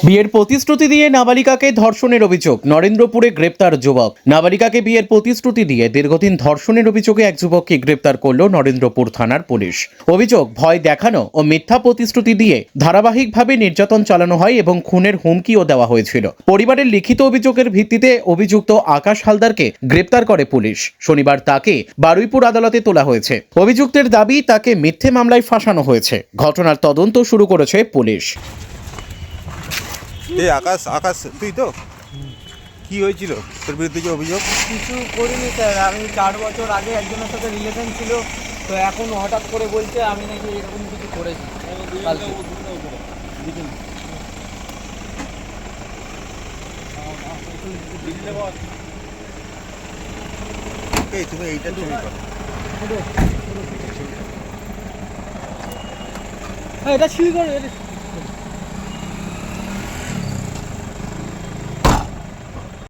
বিয়ের প্রতিশ্রুতি দিয়ে নাবালিকাকে ধর্ষণের অভিযোগ, নরেন্দ্রপুরে গ্রেপ্তার যুবক। নাবালিকাকে বিয়ের প্রতিশ্রুতি দিয়ে দীর্ঘদিন ধর্ষণের অভিযোগে এক যুবককে গ্রেপ্তার করল নরেন্দ্রপুর থানার পুলিশ। অভিযোগ, ভয় দেখানো ও মিথ্যা প্রতিশ্রুতি দিয়ে ধারাবাহিকভাবে নির্যাতন চালানো হয় এবং খুনের হুমকিও দেওয়া হয়েছিল। পরিবারের লিখিত অভিযোগের ভিত্তিতে অভিযুক্ত আকাশ হালদারকে গ্রেপ্তার করে পুলিশ। শনিবার তাকে বারুইপুর আদালতে তোলা হয়েছে। অভিযুক্তের দাবি, তাকে মিথ্যে মামলায় ফাঁসানো হয়েছে। ঘটনার তদন্ত শুরু করেছে পুলিশ। এই আকাশ আকাশ তুই তো কি হয়েছিল তোর বিরুদ্ধে যে অভিযোগ? কিছু করিনি স্যার। আমি 4 বছর আগে একজনের সাথে রিলেশন ছিল, তো এখন হঠাৎ করে বলছে আমি নাকি এরকম কিছু করেছি। এই তুমি এইটা ছবি করো। হ্যাঁ, এটা শুরু করে